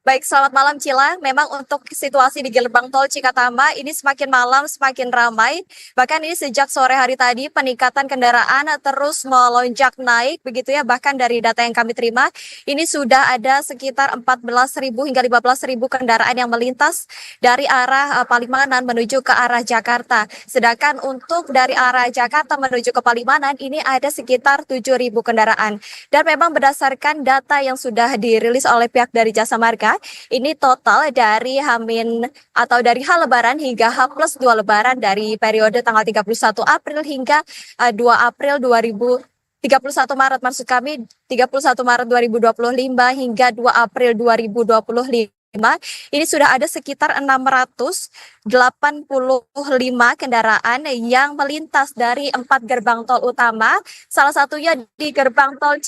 Baik, selamat malam Cila. Memang untuk situasi di gerbang tol Cikatama ini semakin malam semakin ramai. Bahkan ini sejak sore hari tadi peningkatan kendaraan terus melonjak naik begitu ya. Bahkan dari data yang kami terima ini sudah ada sekitar 14.000 hingga 15.000 kendaraan yang melintas dari arah Palimanan menuju ke arah Jakarta. Sedangkan untuk dari arah Jakarta menuju ke Palimanan ini ada sekitar 7.000 kendaraan. Dan memang berdasarkan data yang sudah dirilis oleh pihak dari Jasa Marga, ini total dari Hamin atau dari H Lebaran hingga H+2 Lebaran dari periode tanggal 31 April hingga 2 April 31 Maret maksud kami 31 Maret 2025 hingga 2 April 2025 ini sudah ada sekitar 685 kendaraan yang melintas dari 4 gerbang tol utama, salah satunya di gerbang tol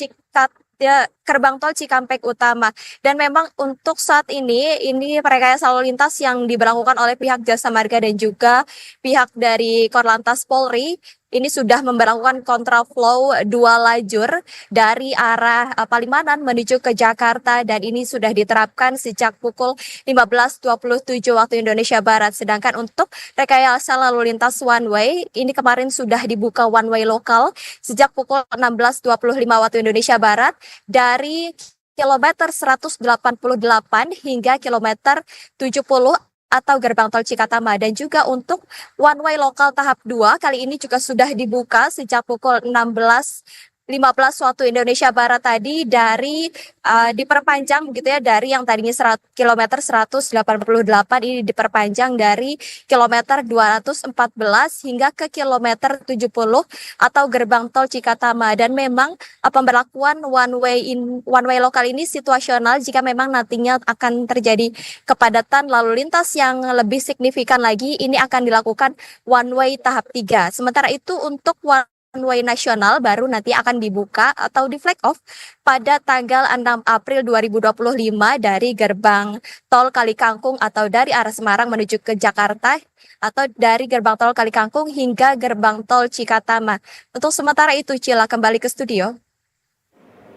Cikampek Utama. Dan memang untuk saat ini rekayasa lalu lintas yang diberlakukan oleh pihak Jasa Marga dan juga pihak dari Korlantas Polri ini sudah memberlakukan kontraflow 2 lajur dari arah Palimanan menuju ke Jakarta dan ini sudah diterapkan sejak pukul 15.27 waktu Indonesia Barat. Sedangkan untuk rekayasa lalu lintas one way ini kemarin sudah dibuka one way lokal sejak pukul 16.25 waktu Indonesia Barat dari kilometer 188 hingga kilometer 70 atau gerbang tol Cikatama, dan juga untuk one way lokal tahap 2 kali ini juga sudah dibuka sejak pukul 16.15 waktu Indonesia Barat tadi dari diperpanjang begitu ya dari yang tadinya kilometer 188 ini diperpanjang dari kilometer 214 hingga ke kilometer 70 atau gerbang tol Cikatama. Dan memang pemberlakuan one way lokal ini situasional jika memang nantinya akan terjadi kepadatan lalu lintas yang lebih signifikan lagi ini akan dilakukan one way tahap 3. Sementara itu untuk one way nasional baru nanti akan dibuka atau di flag off pada tanggal 6 April 2025 dari gerbang tol Kalikangkung atau dari arah Semarang menuju ke Jakarta atau dari gerbang tol Kalikangkung hingga gerbang tol Cikatama. Untuk sementara itu Cila kembali ke studio.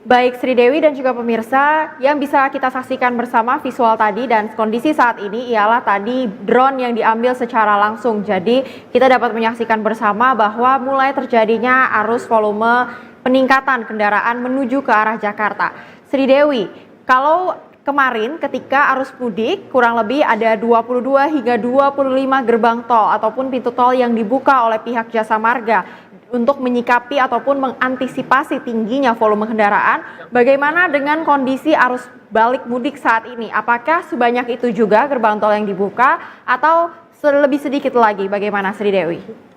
Baik Sri Dewi dan juga pemirsa, yang bisa kita saksikan bersama visual tadi dan kondisi saat ini ialah tadi drone yang diambil secara langsung. Jadi kita dapat menyaksikan bersama bahwa mulai terjadinya arus volume peningkatan kendaraan menuju ke arah Jakarta. Sri Dewi, kalau kemarin ketika arus mudik kurang lebih ada 22 hingga 25 gerbang tol ataupun pintu tol yang dibuka oleh pihak Jasa Marga untuk menyikapi ataupun mengantisipasi tingginya volume kendaraan. Bagaimana dengan kondisi arus balik mudik saat ini? Apakah sebanyak itu juga gerbang tol yang dibuka atau lebih sedikit lagi? Bagaimana Sri Dewi?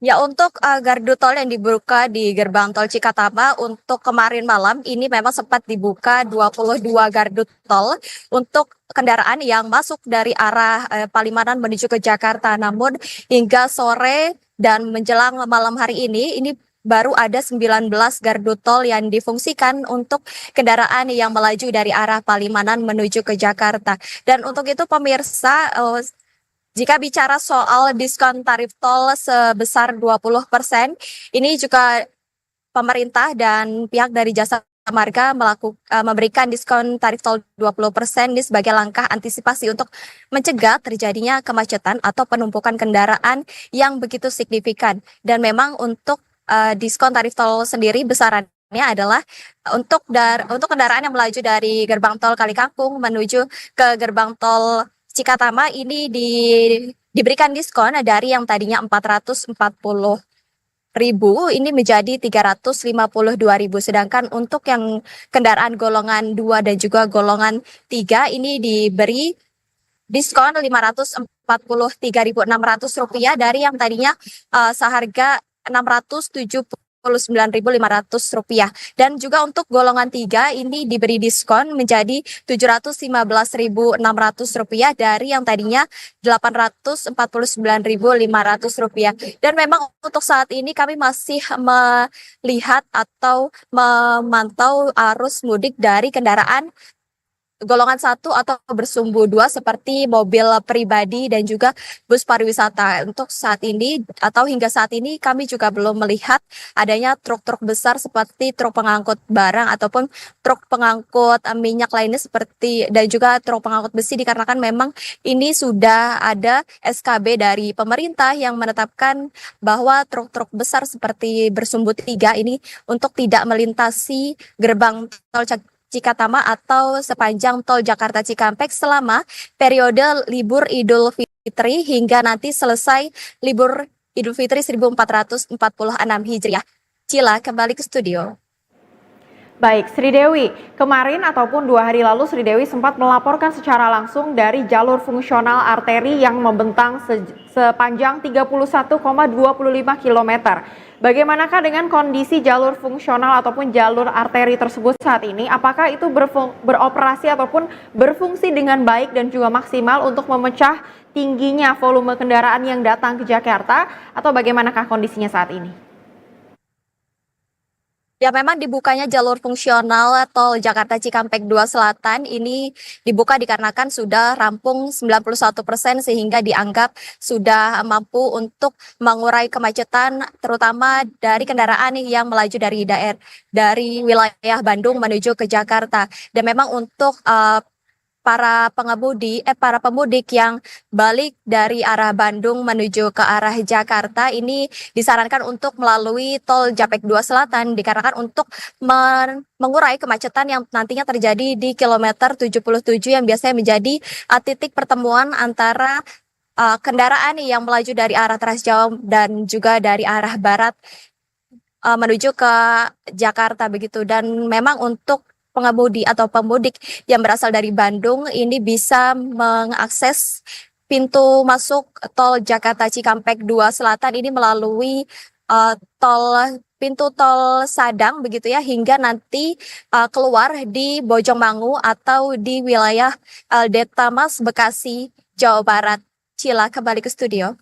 Ya, untuk gardu tol yang dibuka di gerbang tol Cikatama untuk kemarin malam ini memang sempat dibuka 22 gardu tol untuk kendaraan yang masuk dari arah Palimanan menuju ke Jakarta. Namun hingga sore dan menjelang malam hari ini baru ada 19 gardu tol yang difungsikan untuk kendaraan yang melaju dari arah Palimanan menuju ke Jakarta. Dan untuk itu pemirsa, jika bicara soal diskon tarif tol sebesar 20%, ini juga pemerintah dan pihak dari Jasa Marga memberikan diskon tarif tol 20% ini sebagai langkah antisipasi untuk mencegah terjadinya kemacetan atau penumpukan kendaraan yang begitu signifikan. Dan memang untuk diskon tarif tol sendiri besarannya adalah untuk kendaraan yang melaju dari gerbang tol Kalikangkung menuju ke gerbang tol Cikatama ini diberikan diskon dari yang tadinya 440.000 ini menjadi 352.000. Sedangkan untuk yang kendaraan golongan 2 dan juga golongan 3 ini diberi diskon Rp543.600 dari yang tadinya seharga Rp679.500. Dan juga untuk golongan 3 ini diberi diskon menjadi Rp715.600 dari yang tadinya Rp849.500. Dan memang untuk saat ini kami masih melihat atau memantau arus mudik dari kendaraan golongan satu atau bersumbu dua seperti mobil pribadi dan juga bus pariwisata. Untuk saat ini atau hingga saat ini kami juga belum melihat adanya truk-truk besar seperti truk pengangkut barang ataupun truk pengangkut minyak lainnya seperti dan juga truk pengangkut besi dikarenakan memang ini sudah ada SKB dari pemerintah yang menetapkan bahwa truk-truk besar seperti bersumbu tiga ini untuk tidak melintasi gerbang tol Cikatama atau sepanjang tol Jakarta Cikampek selama periode libur Idul Fitri hingga nanti selesai libur Idul Fitri 1446 Hijriah. Cila kembali ke studio. Baik, Sri Dewi, kemarin ataupun 2 hari lalu Sri Dewi sempat melaporkan secara langsung dari jalur fungsional arteri yang membentang sepanjang 31,25 km. Bagaimanakah dengan kondisi jalur fungsional ataupun jalur arteri tersebut saat ini? Apakah itu beroperasi ataupun berfungsi dengan baik dan juga maksimal untuk memecah tingginya volume kendaraan yang datang ke Jakarta? Atau bagaimanakah kondisinya saat ini? Ya memang dibukanya jalur fungsional tol Jakarta Cikampek 2 Selatan ini dibuka dikarenakan sudah rampung 91% sehingga dianggap sudah mampu untuk mengurai kemacetan terutama dari kendaraan yang melaju dari wilayah Bandung menuju ke Jakarta. Dan memang untuk para pemudik yang balik dari arah Bandung menuju ke arah Jakarta ini disarankan untuk melalui tol Japek 2 Selatan dikarenakan untuk mengurai kemacetan yang nantinya terjadi di kilometer 77 yang biasanya menjadi titik pertemuan antara kendaraan yang melaju dari arah Transjawa dan juga dari arah barat menuju ke Jakarta begitu. Dan memang untuk pengemudi atau pemudik yang berasal dari Bandung ini bisa mengakses pintu masuk tol Jakarta Cikampek 2 Selatan ini melalui pintu tol Sadang begitu ya hingga nanti keluar di Bojongmangu atau di wilayah Detamas Bekasi, Jawa Barat. Cila kembali ke studio.